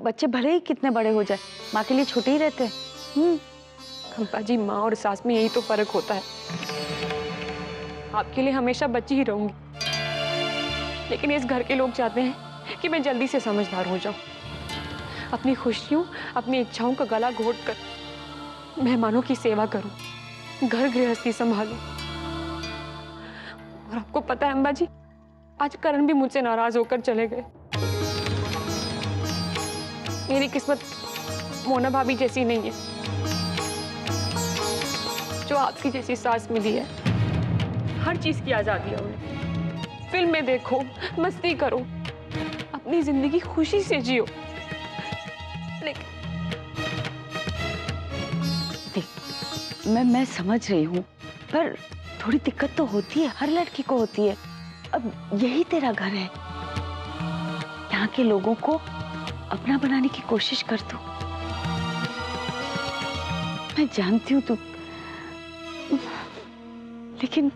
बच्चे भले ही कितने बड़े हो जाए, माँ के लिए छोटे ही रहते हैं। खंपा जी, माँ और सास में यही तो फर्क होता है। आपके लिए हमेशा बच्ची ही रहूंगी, लेकिन इस घर के लोग चाहते हैं कि मैं जल्दी से समझदार हो जाऊं, अपनी खुशियों, अपनी इच्छाओं का गला घोट कर मेहमानों की सेवा करूं, घर गृहस्थी संभालूं। और आपको पता है अम्बा जी, आज करण भी मुझसे नाराज होकर चले गए। मेरी किस्मत मोना भाभी जैसी नहीं है, जो आपकी जैसी सास मिली है। हर चीज की आजादी है उन्हें। फिल्में देखो, मस्ती करो, अपनी जिंदगी खुशी से जियो। लेकिन मैं समझ रही हूँ, पर थोड़ी दिक्कत तो होती है, हर लड़की को होती है। अब यही तेरा घर है, यहाँ के लोगों को अपना बनाने की कोशिश कर तू। मैं जानती हूँ तू, लेकिन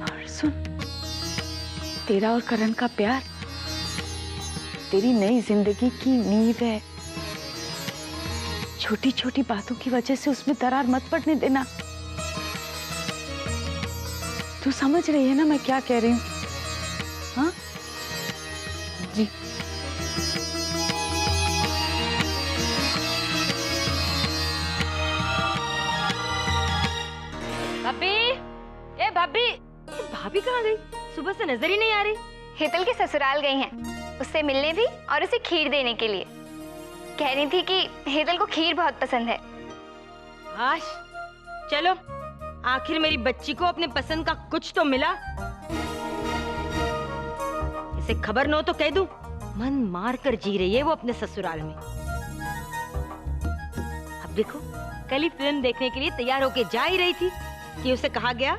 और सुन, तेरा और करण का प्यार तेरी नई जिंदगी की नींव है। छोटी छोटी बातों की वजह से उसमें दरार मत पड़ने देना। तू समझ रही है ना मैं क्या कह रही हूँ? हाँ जी, भाभी, ए भाभी, भाभी कहाँ गई? सुबह से नजर ही नहीं आ रही। हेतल के ससुराल गई हैं, उससे मिलने भी और उसे खीर देने के लिए। कह रही थी कि हेतल को खीर बहुत पसंद है। आश, चलो, आखिर मेरी बच्ची को अपने पसंद का कुछ तो मिला। इसे खबर न हो तो कह दूं, मन मार कर जी रही है वो अपने ससुराल में। अब देखो, कल ही फिल्म देखने के लिए तैयार होके जा ही रही थी कि उसे कहा गया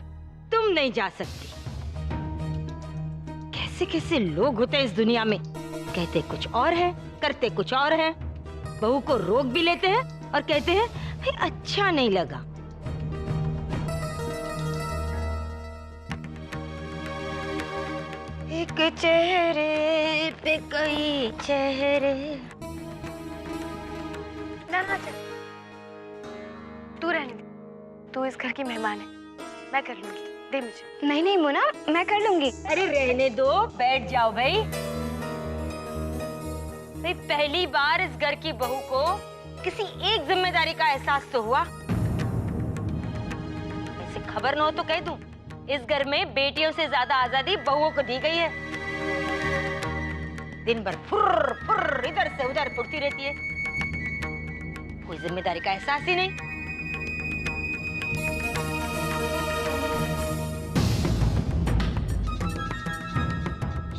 तुम नहीं जा सकती। कैसे कैसे लोग होते हैं इस दुनिया में, कहते कुछ और है, करते कुछ और है। बहू को रोक भी लेते हैं और कहते हैं फिर अच्छा नहीं लगा। एक चेहरे पे कई चेहरे। ना ना चल, तू रहने दे, तू इस घर की मेहमान है, मैं कर लूंगी, दे मुझे। नहीं नहीं मोना, मैं कर लूंगी। अरे रहने दो, बैठ जाओ भाई। भाई पहली बार इस घर की बहू को किसी एक जिम्मेदारी का एहसास तो हुआ। ऐसे खबर न हो तो कह दूं, इस घर में बेटियों से ज्यादा आजादी बहुओं को दी गई है। दिन भर फुर्र फुर्र इधर से उधर उड़ती रहती है, कोई जिम्मेदारी का एहसास ही नहीं।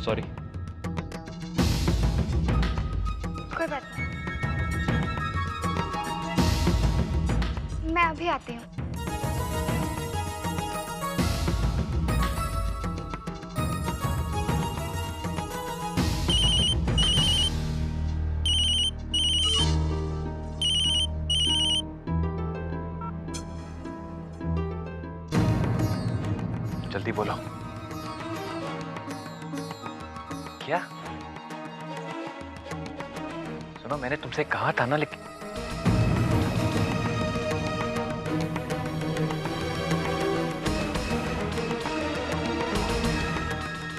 सॉरी। कोई बात नहीं, मैं अभी आती हूँ। जल्दी बोलो। क्या? सुनो, मैंने तुमसे कहा था ना, लेकिन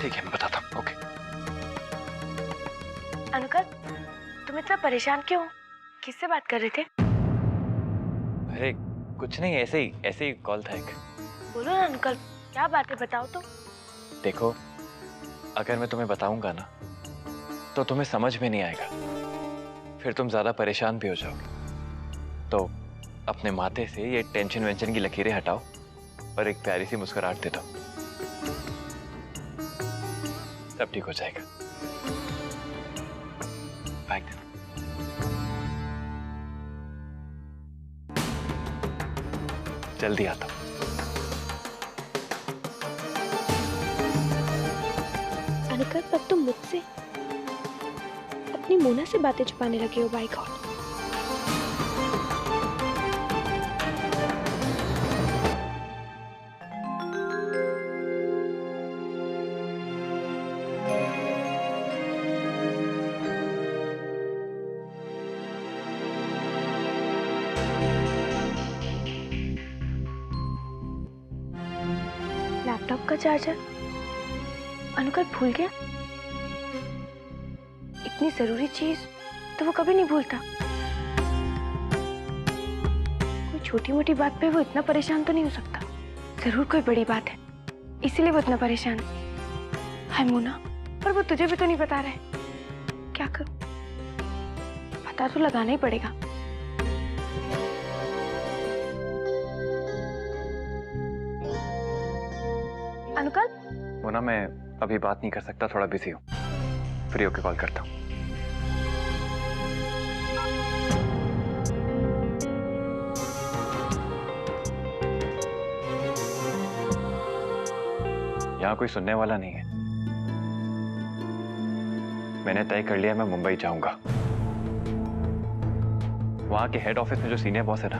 ठीक है, मैं बताता हूँ। ओके। अनुकल, तुम इतना परेशान क्यों? किससे बात कर रहे थे? अरे कुछ नहीं, ऐसे ही कॉल था एक। बोलो ना अनुकल, क्या बात है, बताओ तो। देखो, अगर मैं तुम्हें बताऊंगा ना तो तुम्हें समझ में नहीं आएगा, फिर तुम ज्यादा परेशान भी हो जाओगे। तो अपने माथे से ये टेंशन वेंशन की लकीरें हटाओ और एक प्यारी सी मुस्कुराहट दे दो, सब ठीक हो जाएगा। बैग दे दो। जल्दी आता हूं। अनुकल, अब तुम मुझसे अपनी मोना से बातें छुपाने लगे हो। By God. लैपटॉप का चार्जर अनुकल भूल गया। इतनी जरूरी चीज तो वो कभी नहीं भूलता। कोई छोटी मोटी बात पे वो इतना परेशान तो नहीं हो सकता। जरूर कोई बड़ी बात है, इसीलिए वो इतना परेशान है। मोना, पर वो तुझे भी तो नहीं बता रहे। क्या करूं? पता तो लगाना ही पड़ेगा। अनुकल, मोना, मैं अभी बात नहीं कर सकता, थोड़ा बिजी हूँ। फ्री होके कॉल करता हूँ। यहाँ कोई सुनने वाला नहीं है। मैंने तय कर लिया मैं मुंबई जाऊंगा। वहां के हेड ऑफिस में जो सीनियर बॉस है ना,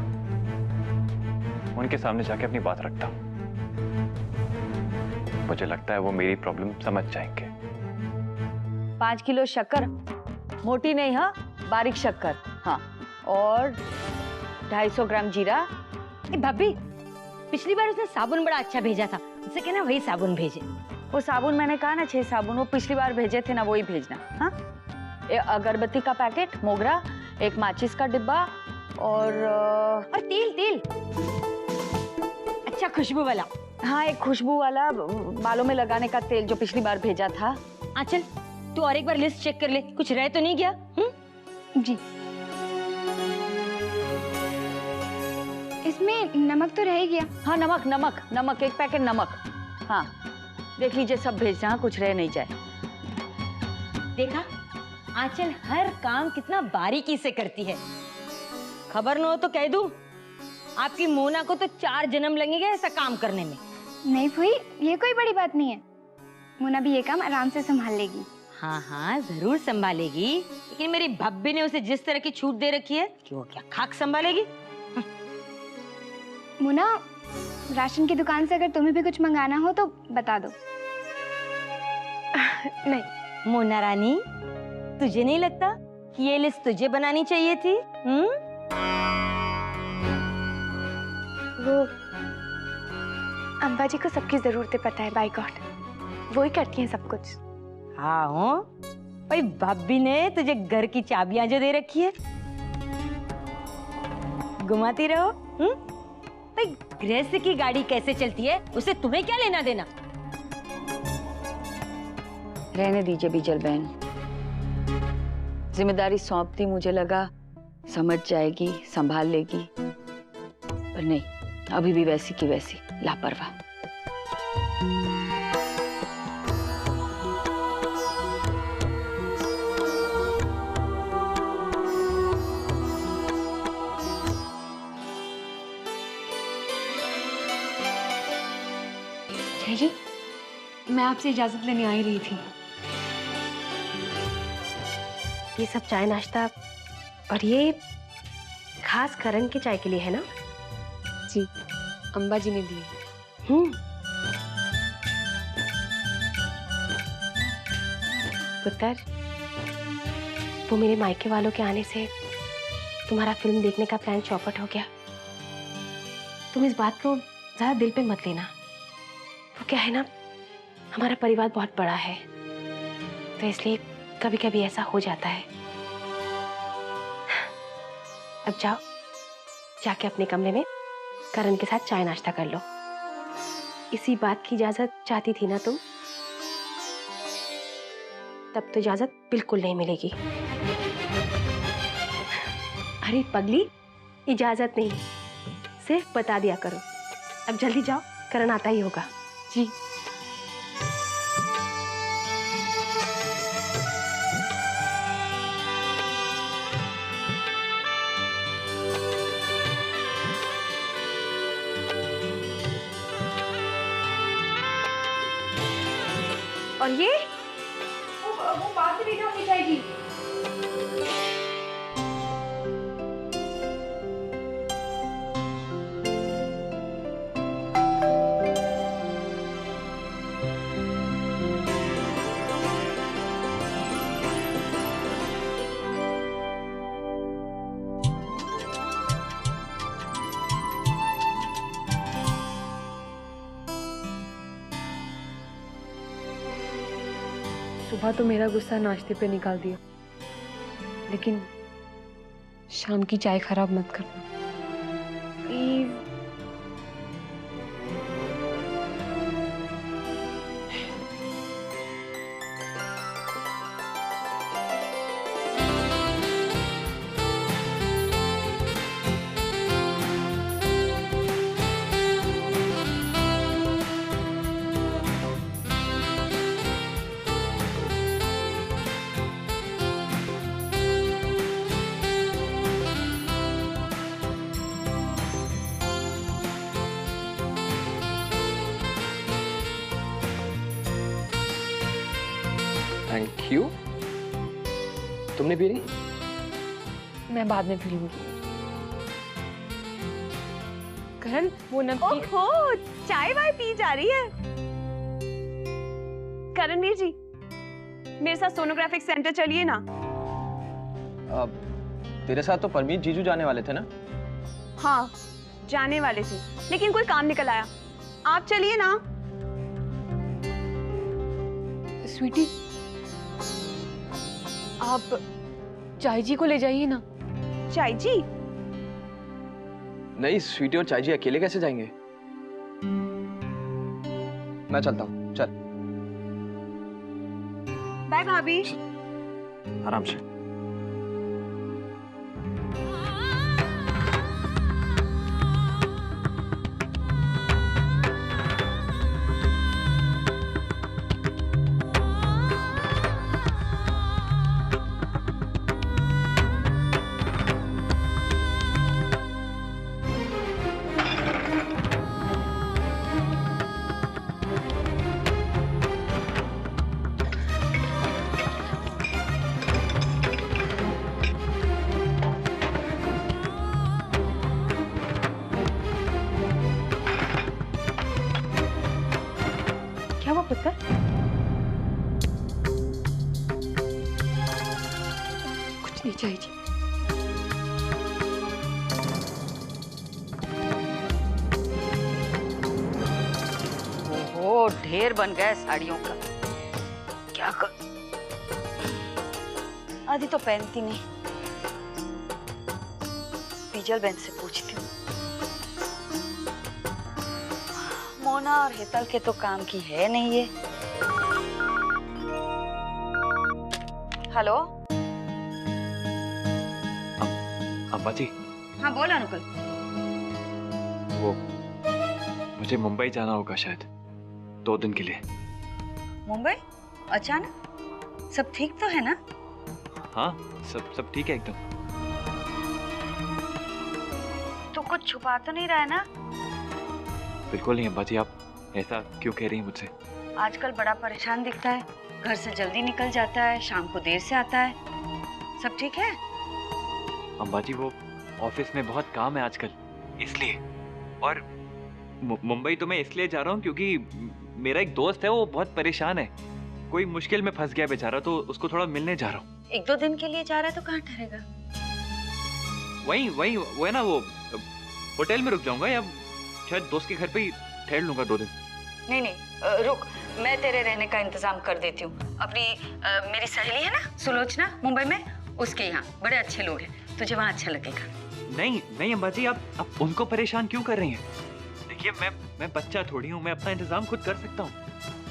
उनके सामने जाके अपनी बात रखता हूं। मुझे लगता है वो मेरी प्रॉब्लम समझ जाएंगे। 5 किलो शक्कर, मोटी नहीं, हाँ, बारीक शक्कर, हाँ, और 250 ग्राम जीरा। भाभी, पिछली बार उसने साबुन बड़ा अच्छा भेजा था, उससे कहना वही साबुन भेजे। वो साबुन मैंने कहा ना, 6 साबुन वो पिछली बार भेजे थे ना, वही भेजना। हाँ, अगरबत्ती का पैकेट, मोगरा, एक माचिस का डिब्बा और तेल अच्छा खुशबू वाला। हाँ, एक खुशबू वाला बालों में लगाने का तेल जो पिछली बार भेजा था। आंचल, तू और एक बार लिस्ट चेक कर ले, कुछ रह तो नहीं गया? जी, इसमें नमक तो रह ही गया। हाँ, नमक, एक पैकेट नमक। हाँ, देख लीजिए, सब भेजना, हाँ, कुछ रह नहीं जाए। देखा, आंचल हर काम कितना बारीकी से करती है। खबर न हो तो कह दूं, आपकी मोना को तो 4 जन्म लगेंगे ऐसा काम करने में। नहीं भई, ये कोई बड़ी बात नहीं है। मोना भी ये काम आराम से संभाल लेगी। हाँ, जरूर संभालेगी, लेकिन मेरी भाभी ने उसे जिस तरह की छूट दे रखी है कि वो क्या खाक संभालेगी। मोना, राशन की दुकान से अगर तुम्हें भी कुछ मंगाना हो तो बता दो। नहीं मोना रानी, तुझे नहीं लगता कि ये लिस्ट तुझे बनानी चाहिए थी? वो अम्बा जी को सबकी जरूरतें पता है, बाय गॉड, वो ही करती हैं सब कुछ। हाँ हो भाई, भाभी ने तुझे घर की चाबियां जो दे रखी है, घुमाती रहो। भाई, गृहस्थ की गाड़ी कैसे चलती है उसे तुम्हें क्या लेना देना? रहने दीजिए बीजल बहन, जिम्मेदारी सौंप दी, मुझे लगा समझ जाएगी, संभाल लेगी, पर नहीं, अभी भी वैसी की वैसी लापरवाह। जय जी, मैं आपसे इजाजत लेने आई रही थी। ये सब चाय नाश्ता और ये खास करण के चाय के लिए है ना? जी, अम्बा जी ने दी। पुत्र, वो मेरे मायके वालों के आने से तुम्हारा फिल्म देखने का प्लान चौपट हो गया। तुम इस बात को ज्यादा दिल पे मत लेना। वो क्या है ना, हमारा परिवार बहुत बड़ा है, तो इसलिए कभी कभी ऐसा हो जाता है। अब जाओ, जाके अपने कमरे में करण के साथ चाय नाश्ता कर लो। इसी बात की इजाजत चाहती थी ना तुम? तब तो इजाजत बिल्कुल नहीं मिलेगी। अरे पगली, इजाजत नहीं, सिर्फ बता दिया करो। अब जल्दी जाओ, करण आता ही होगा। जी। और ये वो बात नहीं होनी चाहिए। सुबह तो मेरा गुस्सा नाश्ते पे निकाल दिया, लेकिन शाम की चाय खराब मत करना प्लीज। Thank you. तुमने पी रही? मैं बाद में पी लूंगी। करण, वो नमकीन। ओहो, चाय वाय पी जा रही है। करणवीर जी, मेरे साथ सोनोग्राफिक सेंटर चलिए ना। तेरे साथ तो परमीत जीजू जाने वाले थे ना? हाँ, जाने वाले थे, लेकिन कोई काम निकल आया। आप चलिए ना। स्वीटी, आप चाय जी को ले जाइए ना। चाय जी? नहीं, स्वीटी और चाय जी अकेले कैसे जाएंगे? मैं चलता हूँ, चल। बाय भाभी। आराम से। क्या हुआ पुत्र? कुछ नहीं चाहिए जी। ओहो, ढेर बन गया साड़ियों का। क्या कर, आधी तो पहनती नहीं। बीजल बहन से पूछती हूँ। मोना और हेतल के तो काम की है नहीं ये। हेलो। अम्मा जी, हाँ बोल अनुकल। वो मुझे मुंबई जाना होगा शायद 2 दिन के लिए। मुंबई? अचानक? सब ठीक तो है ना? हाँ, सब ठीक है एकदम। तू कुछ छुपा तो नहीं रहा है ना? बिल्कुल नहीं अम्मा जी, आप ऐसा क्यों कह रही हैं मुझसे? आजकल बड़ा परेशान दिखता है। घर से जल्दी निकल जाता है, शाम को देर से आता है। सब ठीक है? अम्मा जी, वो ऑफिस में बहुत काम है आजकल, इसलिए। और मुंबई तो मैं इसलिए जा रहा हूँ क्योंकि मेरा एक दोस्त है, वो बहुत परेशान है, कोई मुश्किल में फंस गया बेचारा, तो उसको थोड़ा मिलने जा रहा हूँ। 1-2 दिन के लिए जा रहा है तो कहाँ ठहरेगा? वही वो है ना, वो होटल में रुक जाऊंगा या शायद दोस्त के घर पे ही ठहर लूंगा 2 दिन। नहीं, रुक, मैं तेरे रहने का इंतजाम कर देती हूँ। अपनी मेरी सहेली है ना सुलोचना मुंबई में, उसके यहाँ बड़े अच्छे लोग हैं, तुझे वहाँ अच्छा लगेगा। नहीं अम्मा जी, आप उनको परेशान क्यों कर रही हैं? देखिए, मैं बच्चा थोड़ी हूँ, मैं अपना इंतजाम खुद कर सकता हूँ।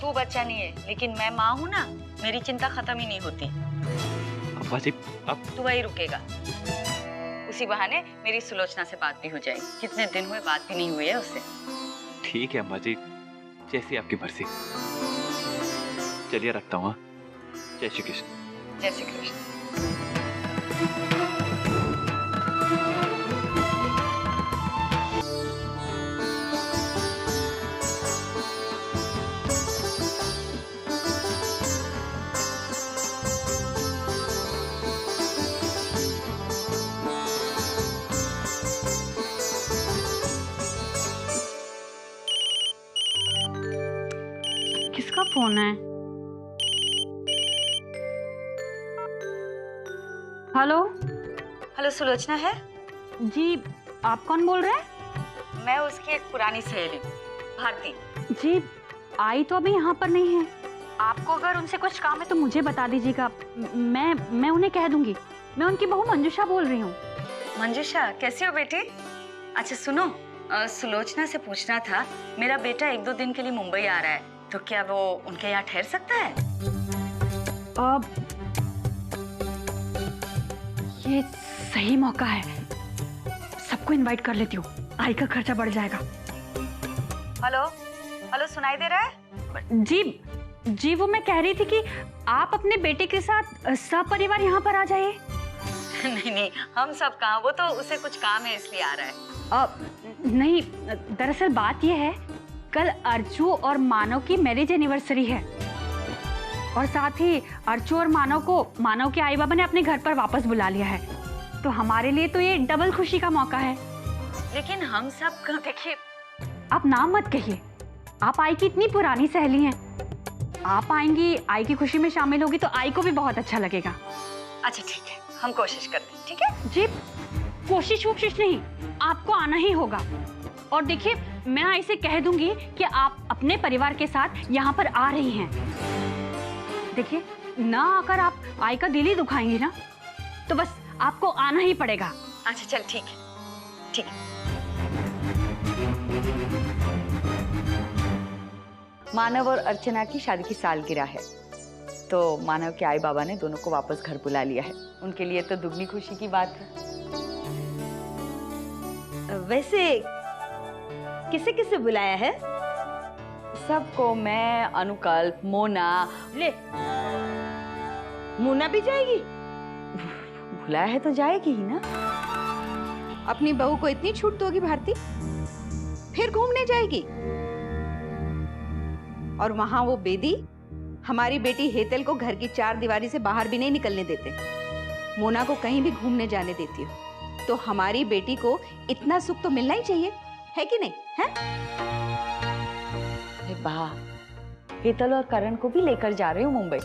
तू बच्चा नहीं है, लेकिन मैं माँ हूँ ना, मेरी चिंता खत्म ही नहीं होती। अम्मा जी, आप तू वही रुकेगा, उसी बहाने मेरी सुलोचना से बात भी हो जाएगी। कितने दिन हुए बात भी नहीं हुई है उससे। ठीक है अम्मा जी, जैसी आपकी मर्जी। चलिए रखता हूँ। हाँ, जय श्री कृष्ण। जय श्री कृष्ण। किसका फोन है? हेलो। हेलो, सुलोचना है? जी, आप कौन बोल रहे हैं? मैं उसकी एक पुरानी सहेली भारती। जी, आई तो अभी यहाँ पर नहीं है। आपको अगर उनसे कुछ काम है तो मुझे बता दीजिएगा। मैं उन्हें कह दूंगी। मैं उनकी बहू मंजुषा बोल रही हूँ। मंजुषा, कैसी हो बेटी? अच्छा सुनो, सुलोचना से पूछना था, मेरा बेटा 1-2 दिन के लिए मुंबई आ रहा है, तो क्या वो उनके यहाँ ठहर सकता है? अब ये सही मौका है, सबको इनवाइट कर लेती हूँ, आई का खर्चा बढ़ जाएगा। हेलो हेलो, सुनाई दे रहा है? जी, वो मैं कह रही थी कि आप अपने बेटे के साथ सपरिवार यहाँ पर आ जाइए। नहीं, हम सब कहाँ, वो तो उसे कुछ काम है इसलिए आ रहा है। नहीं, दरअसल बात यह है, कल अर्चू और मानव की मैरिज एनिवर्सरी है और साथ ही अर्चू और मानव के आई बाबा ने अपने घर पर वापस बुला लिया है, तो हमारे लिए तो ये डबल खुशी का मौका है। लेकिन हम सब देखिए, आप नाम मत कहिए, आप आई की इतनी पुरानी सहेली हैं, आप आएंगी, आई की खुशी में शामिल होगी तो आई को भी बहुत अच्छा लगेगा। अच्छा ठीक है, हम कोशिश करते हैं, ठीक है? जी, कोशिश नहीं, आपको आना ही होगा। और देखिए, मैं आई से कह दूंगी कि आप अपने परिवार के साथ यहाँ पर आ रही हैं। देखिए, ना आकर आप आई का दिल ही दुखाएंगी ना, तो बस आपको आना ही पड़ेगा। अच्छा चल, ठीक है, ठीक है। मानव और अर्चना की शादी की सालगिरह है, तो मानव के आई बाबा ने दोनों को वापस घर बुला लिया है। उनके लिए तो दुगनी खुशी की बात है। वैसे किसे किसे बुलाया है? सबको, मैं, अनुकल्प, मोना। ले, मोना भी जाएगी? बुलाया है तो जाएगी ही ना। अपनी बहू को इतनी छूट दोगी भारती? फिर घूमने जाएगी? और वहां वो बेदी हमारी बेटी हेतल को घर की 4 दीवारी से बाहर भी नहीं निकलने देते। मोना को कहीं भी घूमने जाने देती हो, तो हमारी बेटी को इतना सुख तो मिलना ही चाहिए, है कि नहीं? है? अरे वाह, हेतल और करण को भी लेकर जा रही हूँ मुंबई।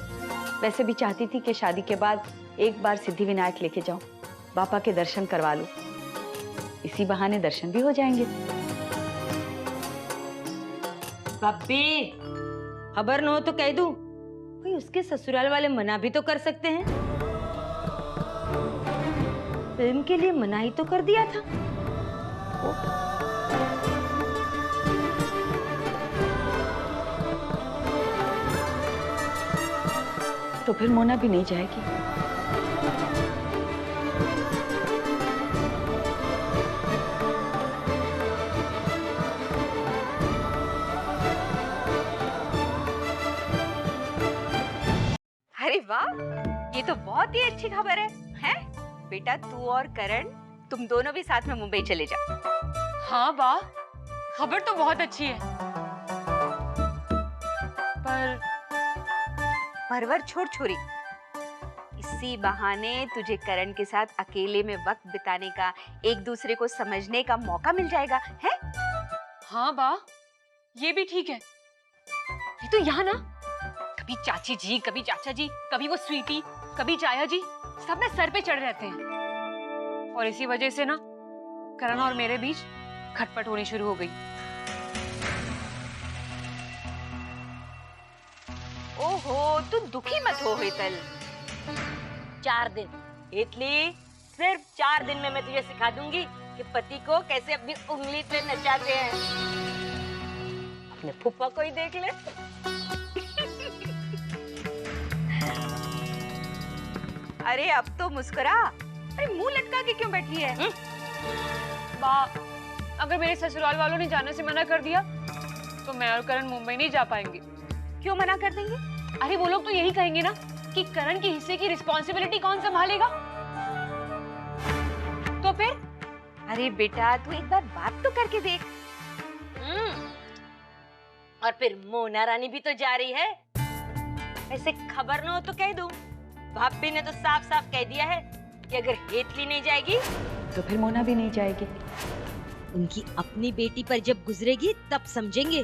वैसे भी चाहती थी कि शादी के बाद एक बार सिद्धिविनायक लेके जाऊं, बापा के दर्शन करवा लूं, इसी बहाने दर्शन भी हो जाएंगे। बब्बी, खबर न हो तो कह दूं, कोई उसके ससुराल वाले मना भी तो कर सकते हैं। फिल्म के लिए मना ही तो कर दिया था। तो फिर मोना भी नहीं जाएगी। अरे वाह, ये तो बहुत ही अच्छी खबर है। हैं? बेटा, तू और करण, तुम दोनों भी साथ में मुंबई चले जाओ। हाँ वाह, खबर तो बहुत अच्छी है, पर परवर छोड़ छोरी, इसी बहाने तुझे करण के साथ अकेले में वक्त बिताने का, एक दूसरे को समझने का मौका मिल जाएगा, है? हाँ वाह, ये भी ठीक है। ये तो यहाँ ना, कभी चाची जी, कभी चाचा जी, कभी वो स्वीटी, कभी चाया जी, सब में सर पे चढ़ रहते हैं, और इसी वजह से ना करण और मेरे बीच खटपट होनी शुरू हो गई। ओहो, तू दुखी मत हो हेतल। 4 दिन, इतनी सिर्फ 4 दिन में मैं तुझे सिखा दूंगी कि पति को कैसे अपनी उंगली से नचाते हैं। अपने फूफा को ही देख ले। अरे अब तो मुस्कुरा। अरे मुंह लटका के क्यों बैठी है? अगर मेरे ससुराल वालों ने जाने से मना कर दिया तो मैं और करण मुंबई नहीं जा पाएंगे। क्यों मना कर देंगे? अरे वो लोग तो यही कहेंगे ना कि करण के हिस्से की रिस्पॉन्सिबिलिटी कौन संभालेगा। तो फिर? अरे बेटा, तू एक बार बात तो करके देख। और फिर मोना रानी भी तो जा रही है। ऐसे खबर न हो तो कह दूं, भाभी ने तो साफ साफ कह दिया है कि अगर हेतली नहीं जाएगी तो फिर मोना भी नहीं जाएगी। उनकी अपनी बेटी पर जब गुजरेगी तब समझेंगे।